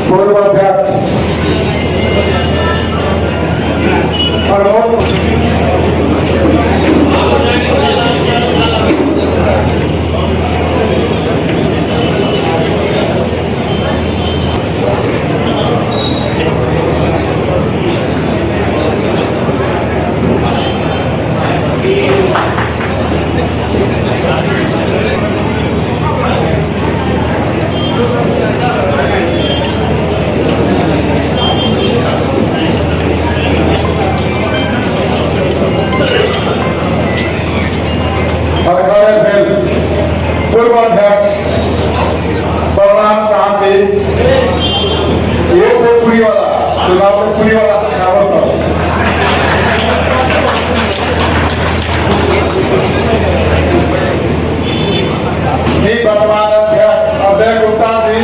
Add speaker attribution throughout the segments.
Speaker 1: पूर्वाध्यक्ष पूर्वाध्यक्ष बलराम साहब जी ये से पूरी वाला चुनाव में पूरी वाला खबर सब वर्तमान अध्यक्ष अजय गुप्ता जी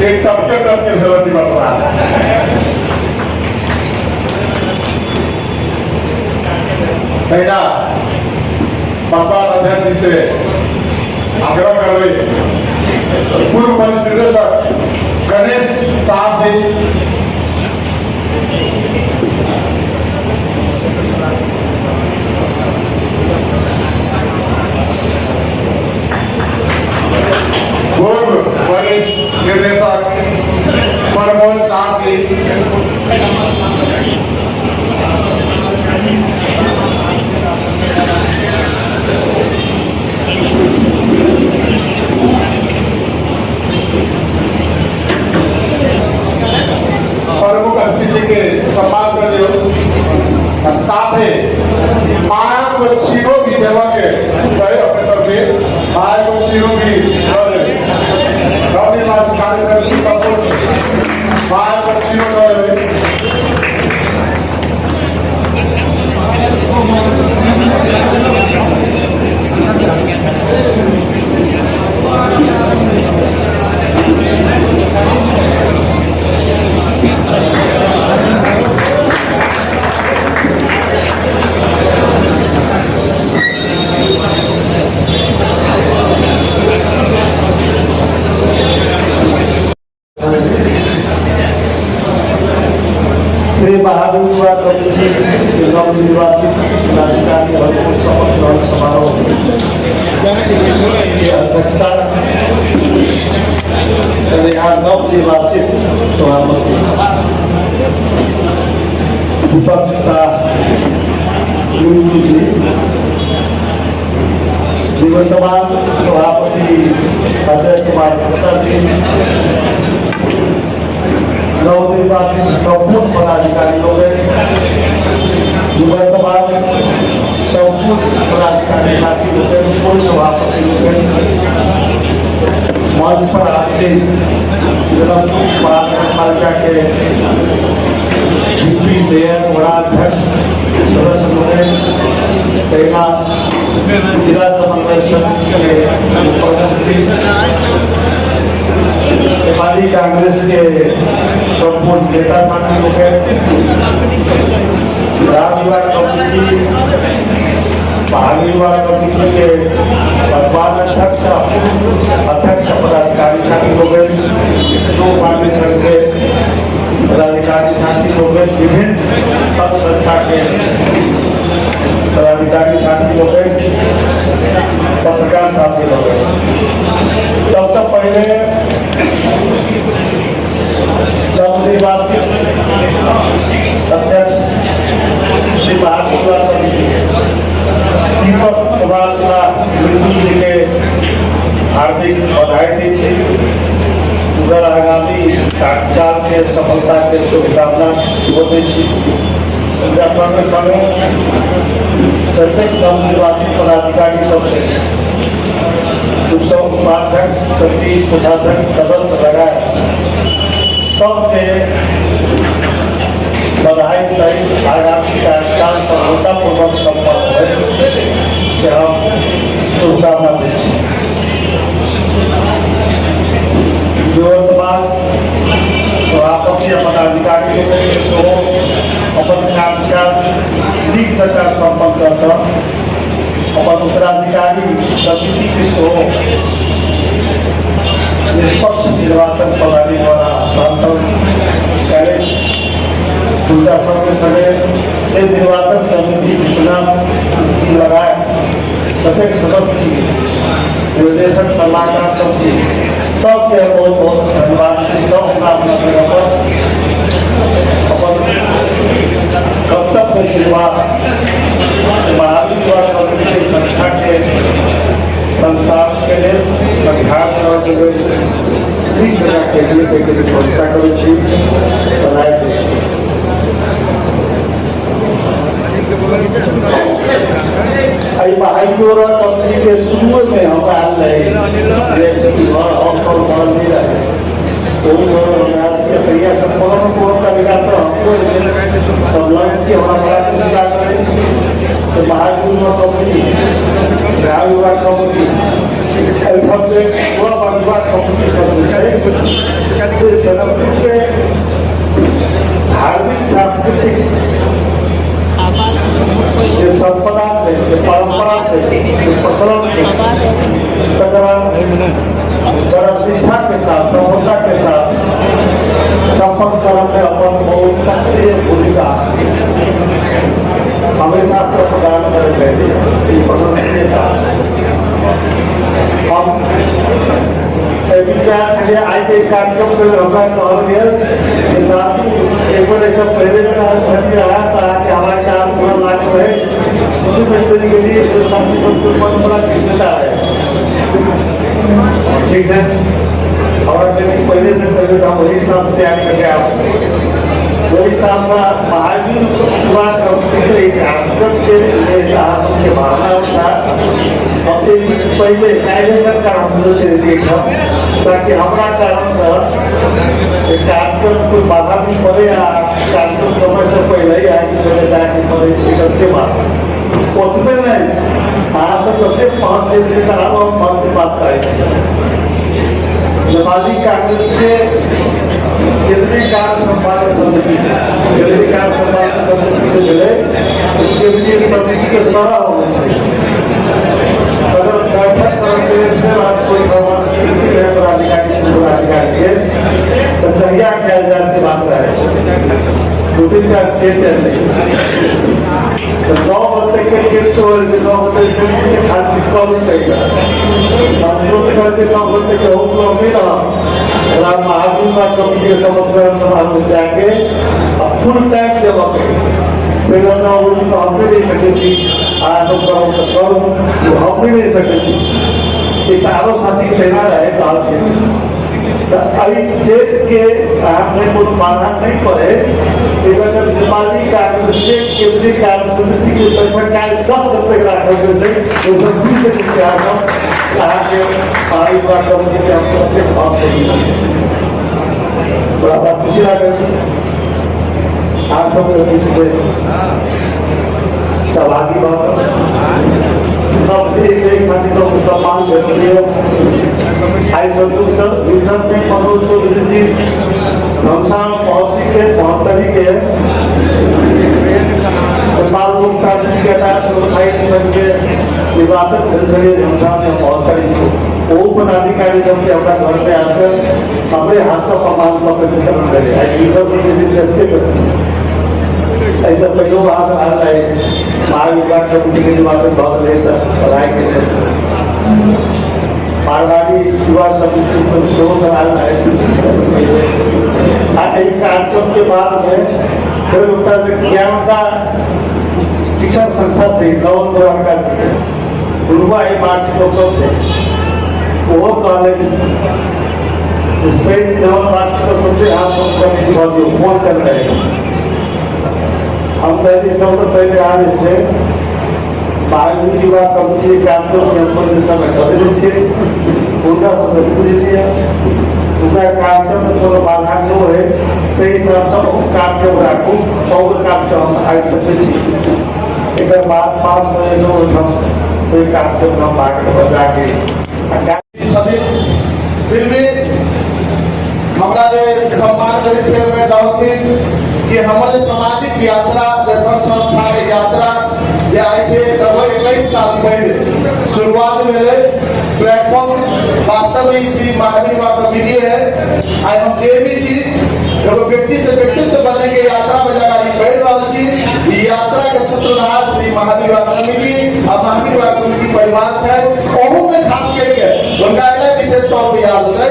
Speaker 1: एक टपके जरूरत वर्तमान पहला वर्तमान अध्यक्ष जी से आग्रह कर रहे पूर्व वरिष्ठ निदेशक गणेश साहब जी पूर्व वरिष्ठ निर्देशक प्रमोद साहब जी प्रमुख अतिथि के सम्मान कर दियो साथ ही माया को चीनो भी देवा के सही अपने सबके माया को चीनो भी कार्यक्रम की सपोर्ट माया को चीनो श्री बहादुर युवा कमेटी नवनिर्वाचित जिलाधिकारी शपथ समारोह की अध्यक्षता यहाँ नवनिर्वाचित सभापति दीपक शाह जी, निवर्तमान सभापति अजय कुमार गुप्ता जी, नवनिर्वाचित संपूर्ण पदाधिकारी लोग वर्तमान संपूर्ण पदाधिकारी साथी लोग पूर्व सभापति लोग मंच पर आसीन पालिका के डिप्टी मेयर वड़ाध्यक्ष सदस्य लोग तैना जिला समन्वय समिति के प्रधानमंत्री नेपाली कांग्रेस के संपूर्ण नेता साथी लोग राम युवा कमेटी भाग युवा कमेटी के वर्तमान अध्यक्ष पदाधिकारी साथी लोग दो फाउंडेशन के पदाधिकारी साथी लोग विभिन्न सब संस्था के पदाधिकारी साथी लोग पत्रकार साथी लोग सबसे पहले नवनिर्वाचित अध्यक्ष श्री बहादुर दीपक कुमार शाह जी के हार्दिक बधाई दी पूरा आगामी कार्यकाल के सफलता के शुभकामना होते संगे संगे प्रत्येक नवनिर्वाचित पदाधिकारी सबसे उपाध्यक्ष समिति कोषाध्यक्ष सदस्य लगाए सबके बधाई सहित आगामी कार्यकाल सफलतापूर्वक संपन्न से हम शुभकामना देते जो वर्तमान सभापति पदाधिकारी अपन कार्य नीक जगह संपन्न कर अपन उत्तराधिकारी समिति के निष्पक्ष निर्वाचन प्रणाली द्वारा हस्तांतरण करे दूसरा सबके संगे निर्वाचन समिति चुनाव लगाए प्रत्येक सदस्य निर्देशक सलाहकार सबके बहुत बहुत धन्यवाद। सब अपना जगह पर अपन कर्तव्य निर्वाह महावीर युवा कमिटी के संस्था के संसार के लिए संघार के जगह के लिए व्यवस्था करें बनाए महावीर युवा कमिटी के शुरू में हम आल रहे तो महावीर युवा कमिटी ग्राम युवा कमिटी युवा कमिटी सब जनकपुर के धार्मिक सांस्कृतिक जो संपदा है जो परंपरा है जो प्रचलन निष्ठा के साथ सफलता के साथ सफल कर्म में अपन बहुत सक्रिय भूमिका हमेशा से प्रदान करेंगे। हम आज के कार्यक्रम को हमारा कहल गया एक बार ऐसा पहले कि हमारे काम पूरा लागू है उसी बच्चे के लिए बड़ा जिम्मेदार है। ठीक है और पहले से पहले हम वही हिसाब से तैयारी करके आप वही हिसाब का महावीर युवा कमिटी के इतिहास के भावना था अपने पहले कार्यक्रम का हम लोग देखा ताकि हमारा कारण कार्यक्रम कोई बाधा नहीं पड़े या कार्यक्रम समय से पहले ही आगे चले जाके पड़े निकलते बात उतने नहीं आज तो प्रत्येक 5 दिन के कारण और मन की बात करें नेपाली कांग्रेस के केंद्रीय कार्य संपादक समिति केंद्रीय कार्य संपादक समिति के मिले केंद्रीय समिति के सारा होना चाहिए। अगर बैठक करने से बात कोई पदाधिकारी के तो कहिया क्या जाए से बात रहे 2-3 का डेट नहीं तो 9 बजे के डेट तो 9 बजे से खाली कॉल करेगा करके 9 बजे के होम को भी रहा महावीर युवा कमिटी के समर्थन समारोह में जाके फुल टाइम जमा करें हम भी नहीं सके आज हम भी नहीं सके चारों साथी लेना रहे काल के डेट के आपने कोई बाधा नहीं पड़े अगर नेपाली कांग्रेस के केंद्रीय कार्य समिति के सरकार 10 रुपये रखा बड़ा खुशी लगे आप सब सहभागी सम्मान आई संतुष्ट में मनोज को घनश्याम महोत्ती के 72 के नेपाल लोकतांत्रिक व्यवसायिक संघ के निर्वाचन संसदीय घनश्याम ने 72 वो पदाधिकारी सबके अपना घर में आकर हमारे हाथ का प्रमाण पत्र वितरण करे ऐसा पहले वहां आ रहा है महावीर युवा कमिटी के निर्वाचन बहुत लेकर पढ़ाई के लिए मारवाड़ी युवा समिति कार्यक्रम के बाद में फिर उत्तर से ज्ञानता शिक्षण संस्था से नवन पुरस्कार से उनका एक वार्षिकोत्सव से वो कॉलेज इससे नवन वार्षिकोत्सव से आप लोग फोन कर रहे हैं। हम पहले सबसे पहले आज से महावीर युवा कमिटी कार्यक्रम समय उनका दिया उनका कार्यक्रम में थोड़ा बाधा न है तो सब कार्यक्रम रखू और कार्यक्रम आ सकते एक बाद 5 बजे से हम कोई कार्यक्रम हम आगे बजा के फिर भी
Speaker 2: हमारा जो सम्मान करे थे में डाउटिंग कि हमारे सामाजिक यात्रा दर्शन संस्था की यात्रा या ऐसे लगभग 21 साल पहले शुरुआत में प्लेटफॉर्म वास्तव में इसी महावीर युवा कमेटी है। आज हम जे भी जी एगो व्यक्ति से व्यक्तित्व बनने के यात्रा में लगानी बढ़ रहा छी। यात्रा के सूत्रधार श्री महावीर युवा कमेटी और महावीर युवा कमेटी परिवार है। ओहू में खास करके उनका अगला विशेष तौर पर याद होता है।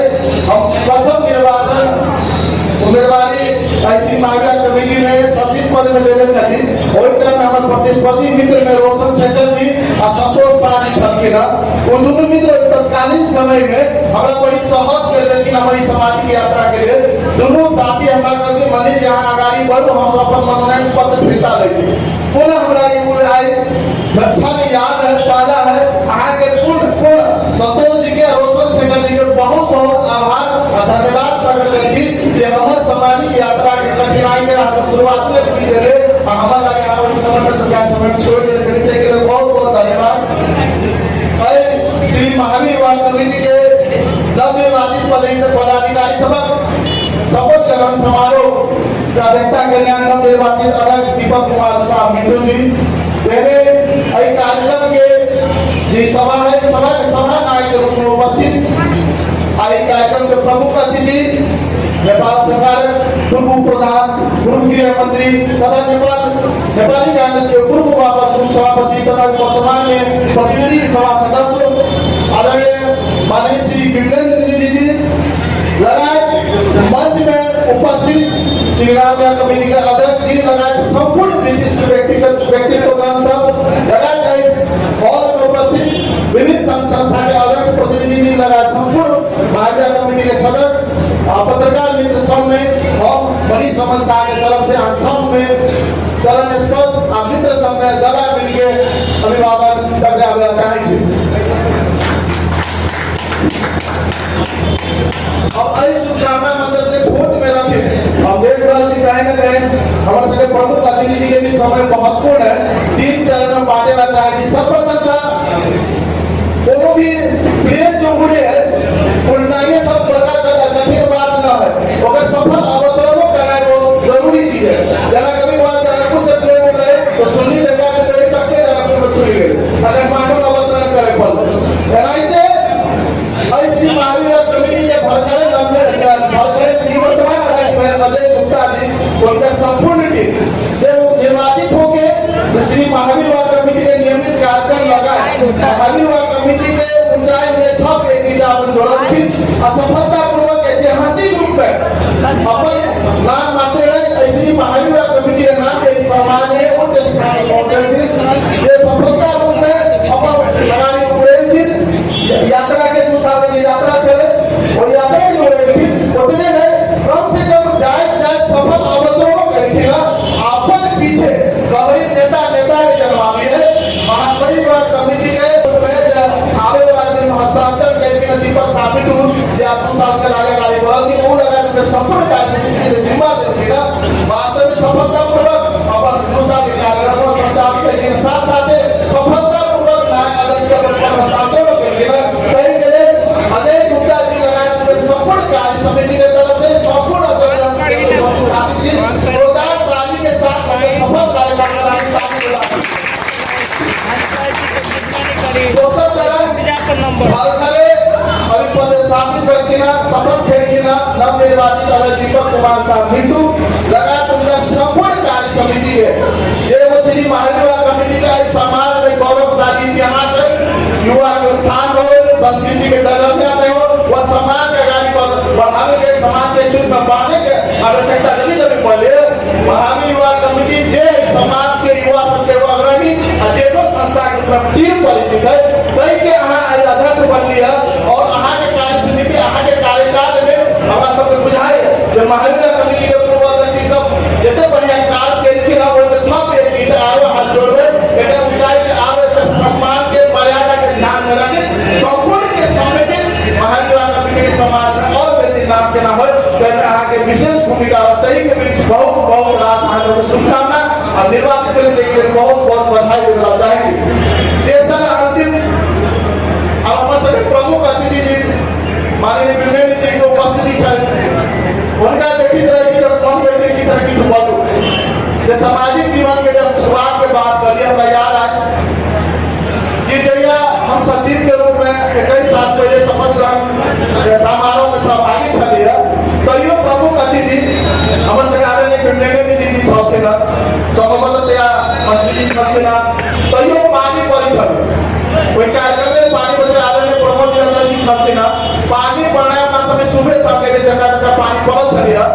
Speaker 2: हम प्रथम निर्वाचन उम्मीदवारी ऐसी महावीर कमेटी में सचिव पद में लेने चली। वही टाइम में हमारे प्रतिस्पर्धी मित्र में रोशन शेखर जी और संतोष शाह जी छलकिन। वो दोनों मित्र तत्कालीन समय में हमारा बड़ी सहज कर देलकिन हमारी सामाजिक यात्रा के लिए। दोनों साथी हमारा करके मने जहाँ आगाड़ी बढ़ो हम अपन मनोनयन पत्र फिरता लेंगे। पुनः हमारा ये आए अच्छा याद है, ताजा है। यहाँ के पूर्ण संतोष जी के रोशन शेखर जी के बहुत बहुत आभार और धन्यवाद प्रकट करती कि हमारे सामाजिक यात्रा के कठिनाई के शुरुआत में की दे हमारे लगे समय छोड़ देने चली के लिए बहुत बहुत धन्यवाद। श्री महावीर युवा कमेटी के नवनिर्वाचित पदाधिकारी शपथ ग्रहण समारोह का अध्यक्षता करने नवनिर्वाचित अध्यक्ष दीपक कुमार साहब मिंटू जी पहले कार्यक्रम के सभा है सभा नायक के रूप में उपस्थित आई कार्यक्रम के प्रमुख अतिथि नेपाल सरकार पूर्व प्रधान पूर्व गृह मंत्री तथा नेपाली कांग्रेस के पूर्व उप सभापति तथा वर्तमान में प्रतिनिधि सभा सदस्य आदरणीय माननीय श्री विमलेंद्र जी लगाए मंच में उपस्थित श्री राम कमेटी के अध्यक्ष जी लगाए संपूर्ण विशिष्ट व्यक्तित्व सब लगाए हॉल में उपस्थित विभिन्न संस्था के अध्यक्ष प्रतिनिधि जी लगाए संपूर्ण महावीर कमेटी के सदस्य पत्रकार मित्र सब में और बड़ी समस्या की तरफ से सब में चरण स्पर्श मित्र सब में गला मिलके अभिवादन करने चाहे। अब ऐसी शुभकामना मतलब के छोट में रखे हम देख रहे हैं कहीं ना कहीं हमारे सके प्रमुख अतिथि जी के भी समय महत्वपूर्ण है। 3 चरण में बांटेला चाहिए। सब प्रथम दोनों भी प्लेन जो उड़े है उड़नाइए सब बड़ा कठिन बात न है। अगर सफल अवतरणों करना बहुत जरूरी चीज है। जना कभी बात जनकपुर से प्लेन उड़ रहे तो सुननी लगा से बड़े चक्के जनकपुर में टूट गए अगर मानो अवतरण करे पल ऐसी महावीर कमेटी के भरकरे निवर्तमान अध्यक्ष अजय गुप्ता जी उनका संपूर्ण टीम जब निर्वाचित होके श्री महावीर युवा कमेटी के नियमित कार्यक्रम लगाए। महावीर युवा कमेटी के ऊंचाई में ठप एक ईटावन जोड़न थी असफलता पूर्वक ऐतिहासिक रूप में अपन नाम मात्र ऐसी महावीर युवा कमेटी के नाम के समाज में उच्च स्थान पहुंचे थे। ये सफलता रूप में अपन लगानी उड़े थी। यात्रा के 2 साल में यात्रा चले और यात्रा जो रही उतने में कम से कम जायज सफल अवतरणों करी ना अपन पीछे कई नेता के जन्मावी है। महावीर युवा कमेटी के आवे वाला दिन हस्तांतर करके दीपक साबित हो जे 2 साल के लागे गाड़ी बढ़ल की वो लगा के संपूर्ण कार्यक्रम से जिम्मा देती ना वास्तव में सफलता पूर्वक अपन 2 साल के कार्यक्रम को संचालित करके साथ साथ सफलता पूर्वक नायक अध्यक्ष के हस्तांतर करके ना कई जगह अजय गुप्ता जी लगाए संपूर्ण कार्य समिति की तरफ से संपूर्ण साथी जी जोरदार ताली के साथ सफल कार्यक्रम स्थापित व्यक्ति शपथ फेंकिना नवनिर्वाचित दीपक कुमार साहब मिंटू लगातार उनका संपूर्ण कार्य समिति है। श्री महावीर युवा कमेटी का समाज में गौरवशाली इतिहास है। युवा के उत्थान हो संस्कृति के जगह में हो वह समाज के गाड़ी पर बढ़ावे के समाज के चुप में पाने के आवश्यकता नहीं जरूरी पड़े। महावीर युवा कमेटी जे समाज के युवा सबके अग्रणी अनेकों संस्था के टीम परिचित है कई के अध्यक्ष बन लिया और अहाँ के कार्य समिति अहाँ के कार्यकाल में हमारा सबके बुझाए जो महावीर कमेटी के पूर्व अध्यक्ष सब जितने बढ़िया कार्य केलखिन वो ठप एक गीत आरो हाथ जोड़वे एक ऊंचाई के आरो सम्मान के मर्यादा के ध्यान में रखे संपूर्ण के समेटित महावीर कमेटी के समाज में और बेसी नाम के ना हो कहने अहाँ के विशेष भूमिका तही के बीच बहुत बहुत रात अहाँ को शुभकामना और निर्वाचित करने के लिए बहुत बहुत बधाई देना चाहेंगे। तेसर अंतिम अब हमारे सभी प्रमुख अतिथि जी माननीय विमलेंद्र जी की उपस्थिति है उनका देखी तरह की जब मन करते की तरह की शुरुआत ये सामाजिक जीवन के जब शुरुआत के बात करिए हमरा याद आए कि जहिया हम सचिव के रूप में 21 साल पहले शपथ ग्रहण समारोह में सहभागी छलिए तैयो प्रमुख अतिथि हमर सरकार ने निर्णय भी दी थी ना संभवतः मंत्री जी थे ना तैयो पानी पड़ी छल कोई कार्यक्रम में पानी पड़े आदरणीय प्रमोद जी अंदर की छल ना पानी पड़ना अपना समय सुबह सके जगह पानी पड़ल छलिए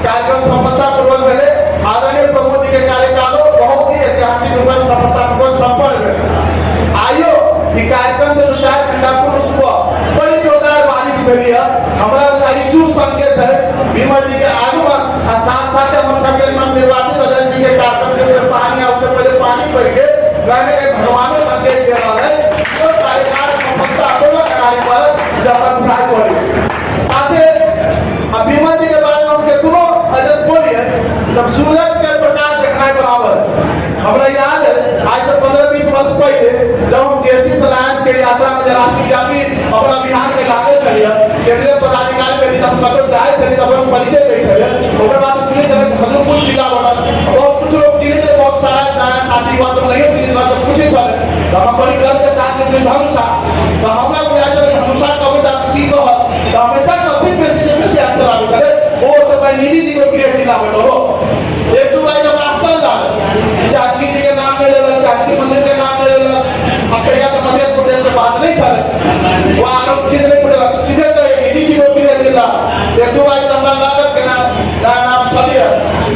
Speaker 2: कार्यक्रम सफलतापूर्वक भेले आदरणीय प्रमोद जी के कार्यकालों बहुत ही ऐतिहासिक रूप से सफलतापूर्वक संपन्न भेले आइयो ये कार्यक्रम से 2-4 घंटा पूर्व सुबह बड़ी जोरदार बारिश भेली है हमारा बुझाई शुभ संकेत है विमल जी के आगमन और साथ साथ हम सबके निर्वाचित अध्यक्ष जी के कार्यक्रम से पानी आने से पहले पानी पड़ के कहने के भगवान संकेत दे रहा है तो कार्यकाल सफलतापूर्वक कार्यकाल जब बुझाई पड़ी साथे अब विमल जी के बारे में हम कितनों अजब बोलिए जब सूरज के प्रकाश देखना बराबर हमरा याद है आज से 15-20 वर्ष पहले जब हम जेसी सलायंस के यात्रा में राष्ट्रव्यापी अपना बिहार में लागे चलिए केंद्रीय पदाधिकारी के बीच हम कतौ जाए थे तब हम परिचय दे चले ओकर बाद धीरे धीरे हजूरपुर जिला बनल बहुत कुछ लोग धीरे धीरे बहुत सारा नया साथी हुआ तो नहीं धीरे धीरे तो पूछे चले तो हम बड़ी गर्व के साथ में धनुषा तो हमरा बुझाई चले धनुषा कविता की कह तो हमेशा कथित बेसिस से आंसर आवे चले वो तो मैं नीली जी को प्रिय जिला बनलो एक दो बार जब आश्चर्य लगा जानकी जी के नाम ले लेलक जानकी मंदिर के नाम ले लेलक अकड़िया तो मध्य प्रदेश में बात नहीं चले वो आरोप कितने पड़ेगा सीधे तो नीली जी को प्रिय जिला एक दो बार हमरा लागत के नाम चलिए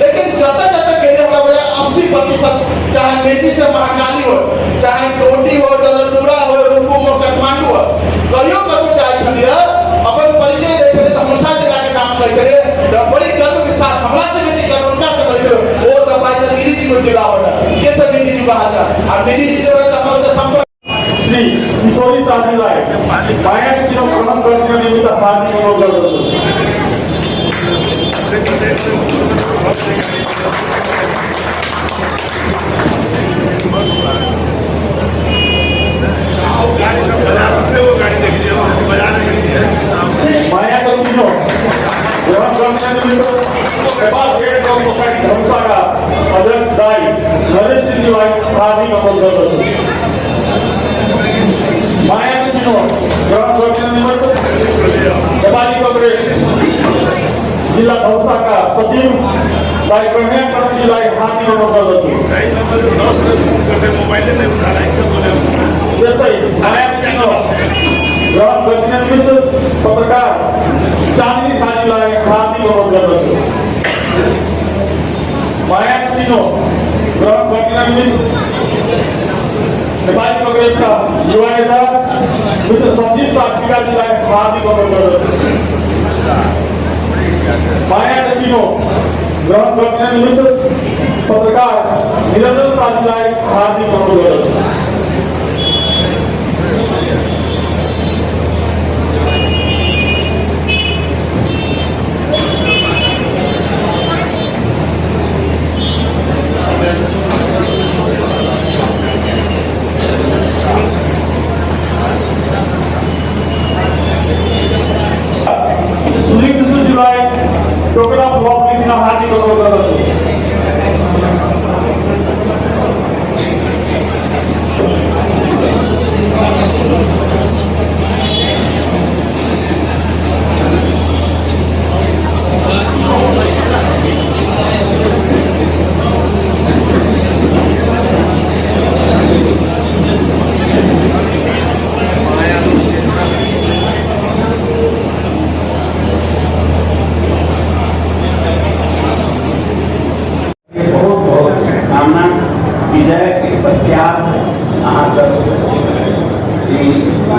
Speaker 2: लेकिन जता जता के हमरा बोला 80% चाहे मेथी से महाकाली हो चाहे कोटी हो दलदुरा हो रूपो हो काठमांडू हो कहियो कभी जाए छलिए अपन परिचय दे छले हमेशा जिला के नाम ले छले तो बड़ी गर्व के साथ हमरा से बेसी गर्व उनका से करे वो तो भाई नीली जी को जिला बना के सब नीली जी कहा जा और नीली जी जो है हमारे संपर्क
Speaker 1: श्री किशोरी साथी लाए माया की जो प्रणाम करने में निमित्त हार्दिक अभिनंदन माया का तीनों ग्रहण करने में निमित्त Nepal gate of society Dhanusha का अध्यक्ष दाई नरेश जी लाए हार्दिक अभिनंदन माया के तीनों ग्रहण करने में निमित्त नेपाली कांग्रेस जिला धनुषा का सचिव दाई कन्या कर्म जी लाए हार्दिक अभिनंदन जैसे ही माया के तीनों ग्रहण करने में निमित्त पत्रकार चांदनी साजी लाए हार्दिक अभिनंदन माया के तीनों ग्रहण करने में निमित्त नेपाली कांग्रेस का युवा नेता मिस्टर संजीव साक्षिका जी लाए हार्दिक अभिनंदन माया के तीनों ग्रहण करने में निमित्त पत्रकार निरंजन साजी लाए हार्दिक अभिनंदन टोकरा ब्लॉक में हार्दिक अभिनंदन
Speaker 3: विजय के पश्चात अहाँ सब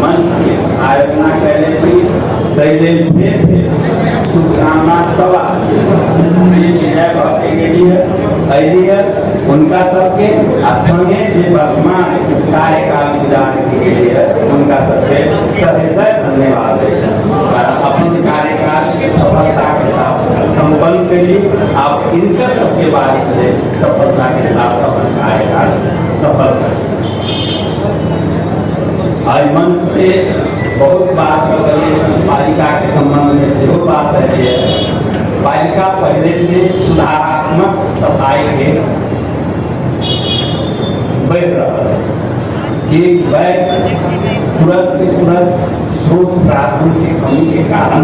Speaker 3: मंच के आयोजना कैले छी ताहि लेल फिर शुभकामना सभा विजय भक्त के लिए अलिए उनका सबके आ संगे जे वर्तमान कार्यकाल विधान के लिए उनका सबके सदैव धन्यवाद अपन कार्यकाल सफलता के साथ संपन्न के लिए आप इनका सबके बारे से सफलता के साथ अपन कार्यकाल सफल करें। आज मंच से बहुत बात पालिका के संबंध में जो बात है पालिका पहले से सुधारात्मक सफाई के बढ़ रहा है। एक बैग तुरंत स्रोत साधन की कमी के कारण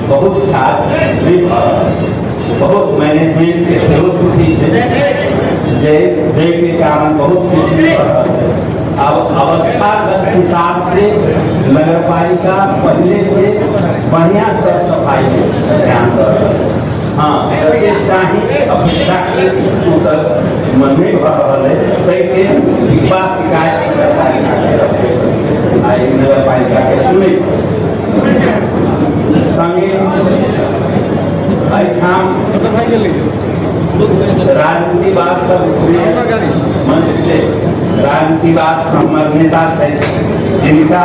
Speaker 3: बहुत छात्र नहीं पा रहे, बहुत मैनेजमेंट के स्रोत जय के कारण बहुत कुछ नहीं पा रहा है। अब अवस्थागत हिसाब से नगर पालिका पहले से बढ़िया साफ सफाई ध्यान दे रहा है। हाँ, ये चाहिए अपेक्षा के उत्तर मन में भर रहा है, कई शिकवा शिकायत नगर पालिका के सुने संगे राजनीति बात मंच से राजनीति बात हमारे नेता से जिनका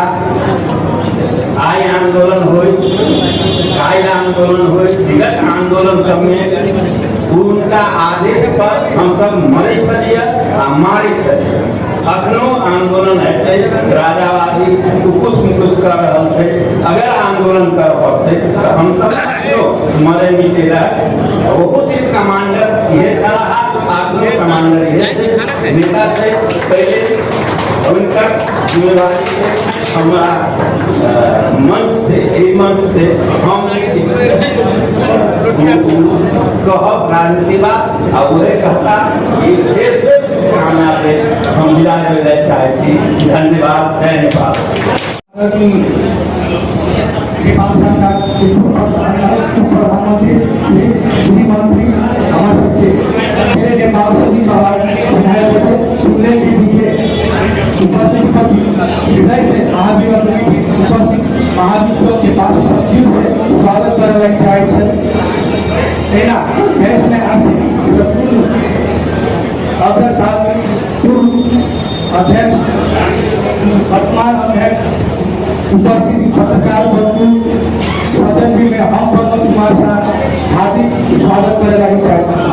Speaker 3: आय आंदोलन हो, विगत आंदोलन सब में उनका आदेश पर हम सब मरे छलिए आ मारे छलिए। अखनो आंदोलन है, राजावादी कुछ मुकुश कर रहा थे। अगर आंदोलन कर पड़ते तो हम सब मरे मिटेगा। बहुत ही कमांडर ये चला, आपने कमांडर ये नेता थे पहले, उनका जिम्मेवारी से हमारा मंच से हम कह राजनीति बात और वह कहता हम विदा चाहे। धन्यवाद, जय नेपाल।
Speaker 4: प्रधानमंत्री गृहमंत्री हमारे सबके नेपाल सभी हृदय से महावीर उपस्थित महावीर के पास से स्वागत करने चाहे देश में अध्यक्ष वर्तमान अध्यक्ष उपस्थित पत्रकार बंधु सदन भी में हम प्रमोद कुमार शाह हार्दिक स्वागत करने चाहते हैं।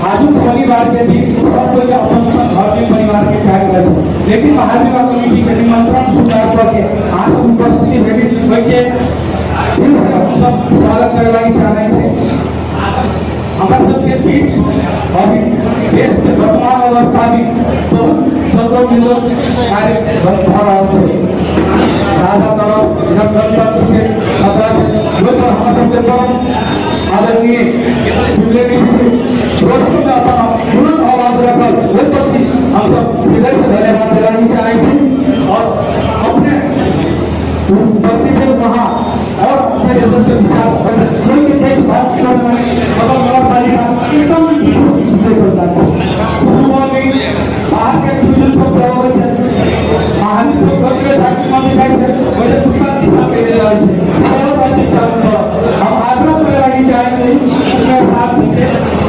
Speaker 4: आज शनिवार के दिन सब कोई अपन घर में परिवार के कार्य करे, लेकिन महावीर कमेटी के निमंत्रण स्वीकार करके आज उपस्थिति होके हम सब स्वागत करने चाहते हैं। हमारे सबके बीच अभी देश के वर्तमान अवस्था में बहुत सर्वविरोध कार्य हो रहा है। ज्यादातर गणतंत्र के खतरा से जो पर हम सबके परम आदरणीय रोशनी में अपना तुरंत आवाज रखल वो प्रति हम सब हृदय से धन्यवाद दिलानी चाहे और अपने प्रति से वहाँ और अपने देशों के विचार कोई भी देश बात करने मतलब नगर पालिका एकदम सुबह में बाहर के टूरिज्म को प्रभावित है, बाहर जो गतिविधि झांकी में दिखाई है वैसे दूसरा दिशा में ले रहा है। और अच्छी चालू हम आग्रह कर लगी चाहेंगे उसके साथ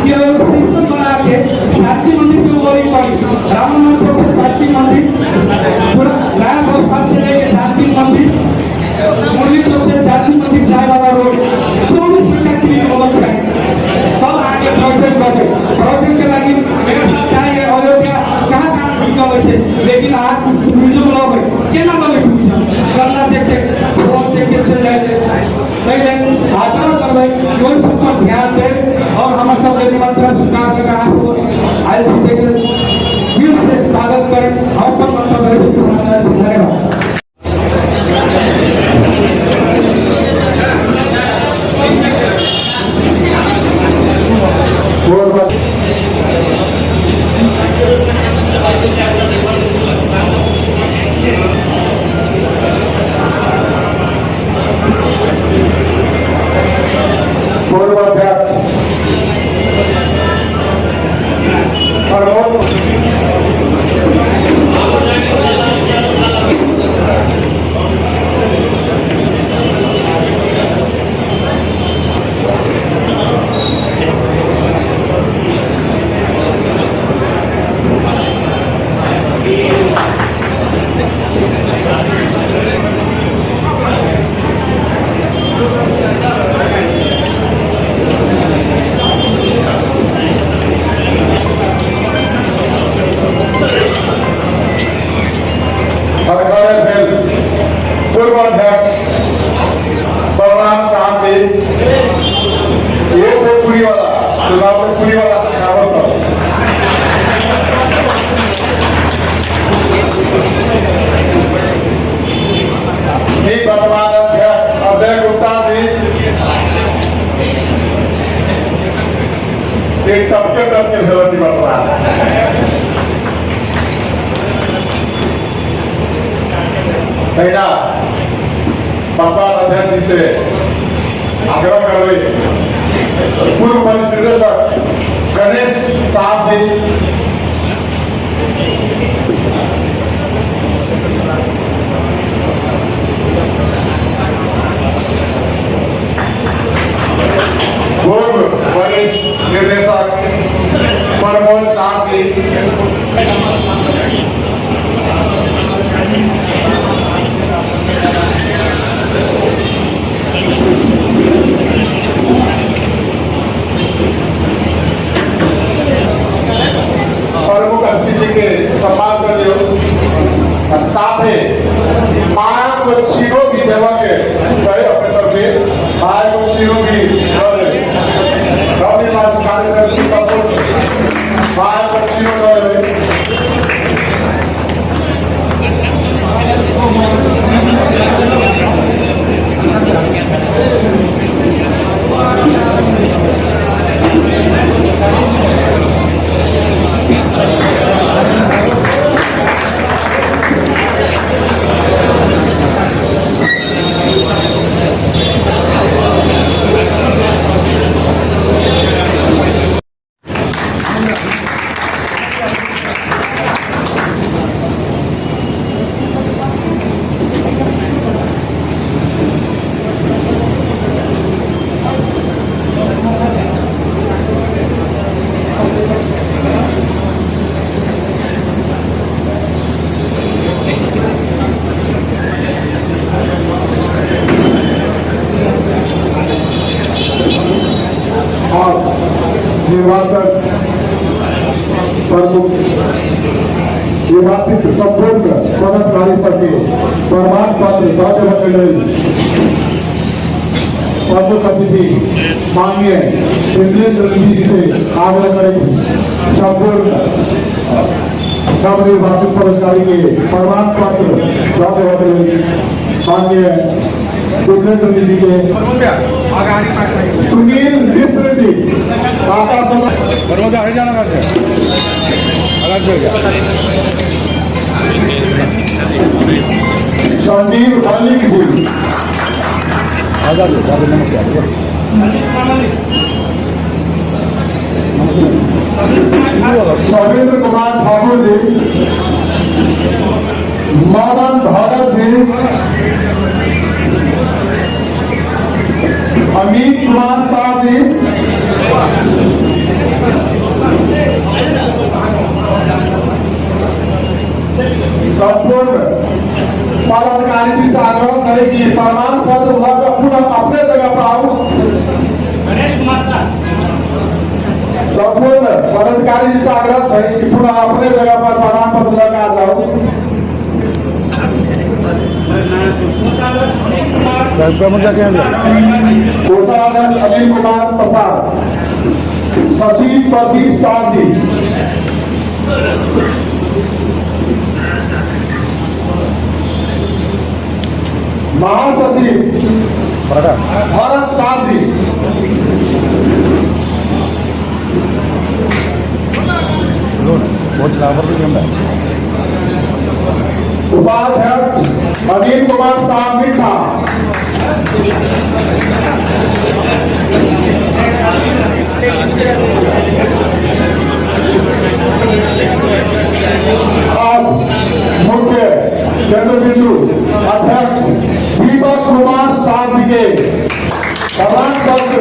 Speaker 4: कि अगर सिस्टम बना के झांकी मंदिर के ऊपर ही पड़ी राम मंदिर से झांकी मंदिर पूरा नया व्यवस्था चलेगा। झांकी मंदिर मुरली चौक से झांकी मंदिर जाए वाला रोड 24 मिनट के लिए होना चाहिए। तब आगे प्रोजेक्ट के लगी मेरे साथ जाएंगे अयोध्या कहाँ लेकिन आज टूरिज्म लोग केना लगे टूरिज्म करना देखते रोड देखते चल जाए पहले आग्रह करबे कोई सब पर ध्यान दे और हम सब निमंत्रण स्वीकार के कहा को आज से दिल से स्वागत करें। हम पर मतलब धन्यवाद।
Speaker 1: करके गलती बता रहा है। पहला पटवार अध्यक्ष जी से आग्रह कर रही पूर्व वरिष्ठ निदेशक गणेश साहब जी पूर्व वरिष्ठ निर्देशक प्रमोद साहब जी प्रमुख अतिथि जी के सम्मान कर लियो और साथ ही माया को चीरो भी देवा के सही अपने सबके माया को चीरो भी दे रवि बात कार्यक्रम की सपोर्ट माया को चीरो दे निर्वाचन प्रमुख निर्वाचित संपूर्ण पदाधिकारी सबके प्रमाण पत्र दर्ज प्रमुख अतिथि माननीय इंद्रेंद्र जी से आग्रह करें संपूर्ण नवनिर्वाचित पदाधिकारी के प्रमाण पत्र दर्ज माननीय इंद्रेंद्र जी के सुनील मिश्र जी संजीव मलिक जी सौरेंद्र कुमार ठाकुर जी मदन भरत जी अमित कुमार शाह जी संपूर्ण पदाधिकारी से आग्रह करें कि प्रमाण पत्र लगा पुनः अपने जगह पर आओ। संपूर्ण पदाधिकारी से आग्रह करें कि पुनः अपने जगह पर प्रमाण पत्र लगा जाओ। कोषाध्यक्ष अनिल कुमार प्रसाद, सचिव प्रदीप शाह जी, महासचिव भरत शाह जी, उपाध्यक्ष अनिल कुमार शाह मीठा, अब मुख्य केंद्र बिंदु अध्यक्ष दीपक कुमार शाह जी के प्रमाण पत्र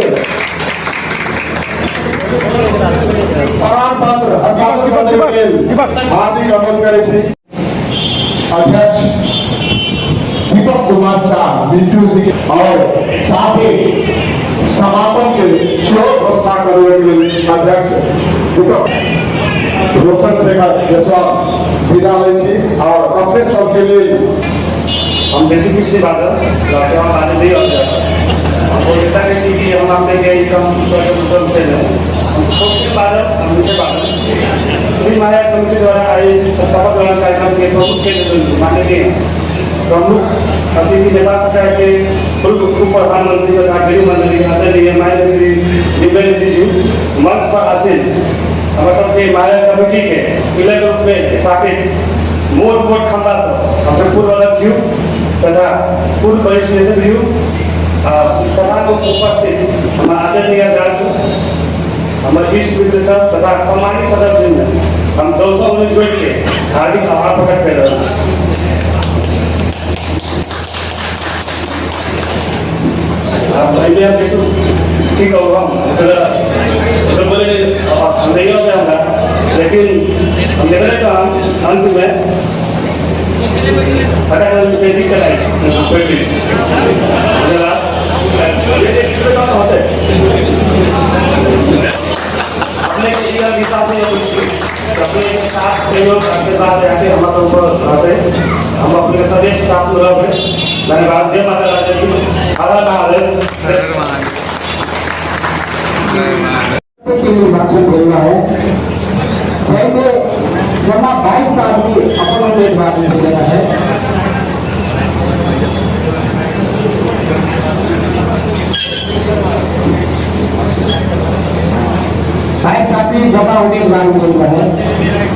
Speaker 1: हस्ताक्षर करने के हार्दिक अनुरोध करे छे। अध्यक्ष दीपक कुमार शाह मिंटू जी और साथ ही समापन के श्लोक घोषणा करने के अध्यक्ष दीपक रोशन शेखर जसवाल विदा ले और अपने सबके लिए
Speaker 5: हम बेसिक पिछली बात आज नहीं होता है कि हम आपने गए कम से सबसे बात हमसे बात श्री माया कमिटी द्वारा आयोजित शपथ ग्रहण कार्यक्रम के प्रमुख के माननीय प्रमुख अतिथि नेपाल सरकार के पूर्व उप प्रधानमंत्री तथा गृह मंत्री आदरणीय माननीय श्री दिव्येंद्र जी मंच पर आसीन हमारे सबके महाराज कमेटी के विलय रूप में स्थापित मोट खंबा हमसे पूर्व अध्यक्ष तथा पूर्व परिवेश सभा को उपस्थित हमारे आदरणीय दाजू हमारे इष्ट मित्र सब तथा सम्मानित सदस्य हम 219 जोड़ के हार्दिक आभार प्रकट कर रहे हैं। ठीक होगा बोले नहीं हो जाएगा, लेकिन हम देख रहे तो अंत में तेजी कराई होते अपने अपने साथ सहयोग के बाद जाके हम हम अपने सभी साथ में रहे धन्यवाद। जय माता राजा की हरा महादेव।
Speaker 4: निर्वाचन करना है जैसे जमा 22 आदमी अपना निर्वाचन करना है। जमा होने के बाद बोल रहे हैं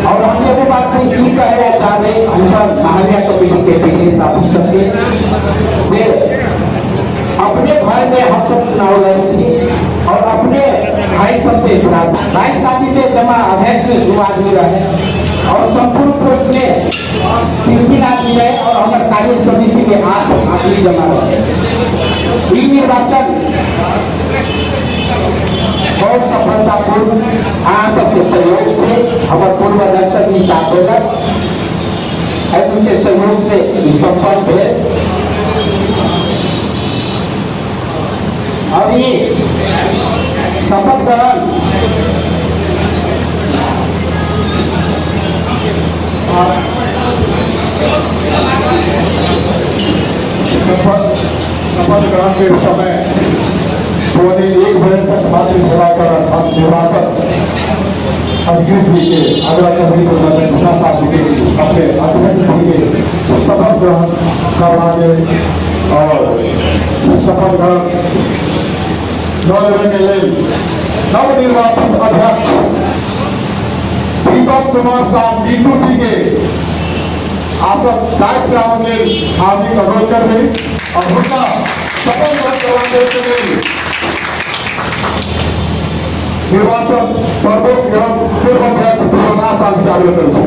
Speaker 4: और हम ये बात नहीं कहना चाह रहे हम महाविया कमेटी के पीछे स्थापित सकते अपने घर में हम सब चुनाव लड़ी थी और अपने भाई सबसे चुनाव 22 साथी में जमा अध्यक्ष शुरुआत हुई रहे और संपूर्ण पोस्ट में 3 आदमी रहे और हमारे कार्य समिति में 8 आदमी जमा रहे। निर्वाचन बहुत सफलतापूर्ण आप सबके सहयोग से हमारे पूर्व अध्यक्ष भी साथ होगा उनके सहयोग से संपन्न है। और ये शपथ ग्रहण
Speaker 1: के समय पौने 1 बजे तक मात्र निर्वाचन अध्यक्ष जी के अगला कमेटी को घोषणा साहब जी के अपने अध्यक्ष जी के शपथ ग्रहण करवा दे और शपथ ग्रहण के लिए नवनिर्वाचित अध्यक्ष दीपक कुमार साहब नीटू जी के आसन दायित्व आपने हार्दिक अनुरोध कर रहे और उनका शपथ ग्रहण करवाने के लिए निर्वाचन प्रमुख एवं पूर्व अध्यक्ष विश्वनाथ साहब का आवेदन करूँ।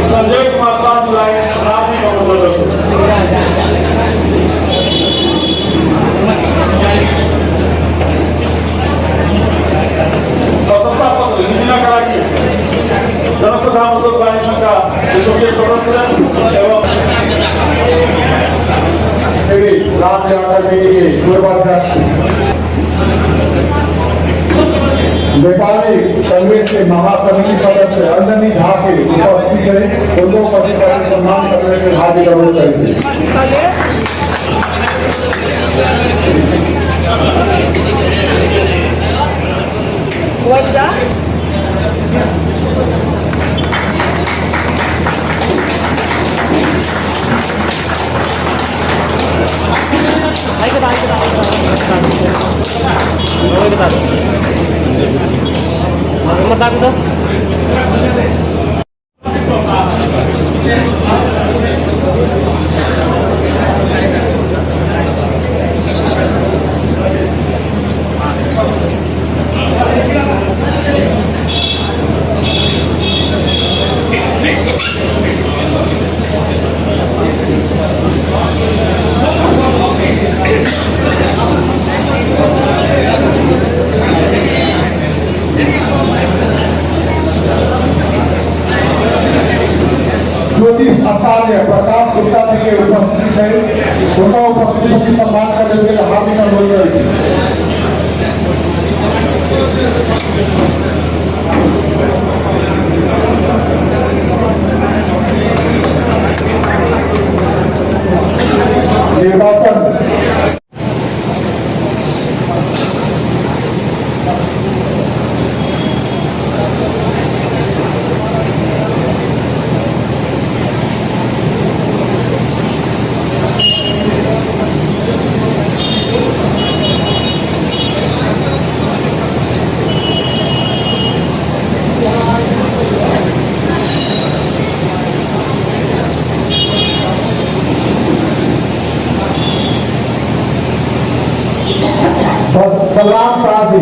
Speaker 5: संजय कुमार साहब जनसभा उद्योग का एवं
Speaker 1: श्री राज यादव जी के पूर्वाध्यक्ष नेपाली कांग्रेस के महासमिति सदस्य अंजनी झा के उपस्थित है उनको उपस्थित करके सम्मान करने के हार्दिक अनुरोध करेंगे। ज्योतिष आचार्य प्रकाश गुप्ता जी के उपस्थिति से उनका उपस्थिति की सम्मान करने के लिए हार्दिक अनुरोध करेंगे। निर्वाचन सलाम साथी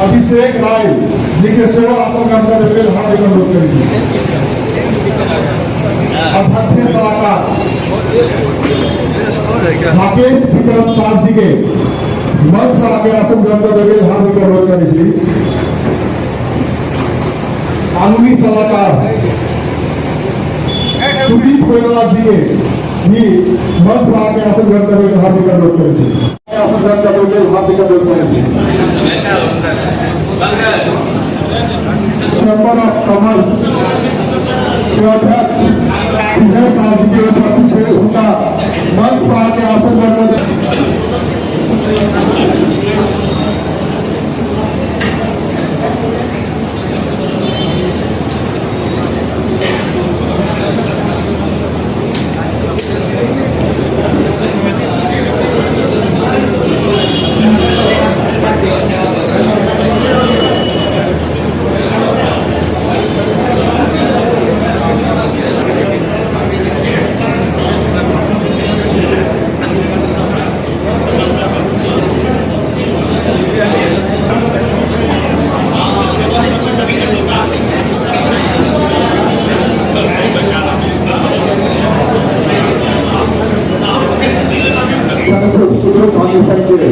Speaker 1: अभिषेक राय जी के सेवा आसन ग्रहण करने के लिए हार्दिक अनुरोध करेंगे। अध्यक्ष सलाहकार राकेश विक्रम साथ जी के मंच पर आगे आसन ग्रहण करने के लिए हार्दिक अनुरोध करेंगे। कानूनी सलाहकार सुदीप कोयला जी के भी मंच पर आगे आसन ग्रहण करने के लिए हार्दिक अनुरोध करेंगे। आसन ग्रहण करने के लिए हार्दिक अनुरोध करेंगे। चैम्बर ऑफ कॉमर्स के अध्यक्ष विजय साहब जी के उपस्थित थे, उनका मंच पर आके आसन ग्रहण करने फाउंडेशन के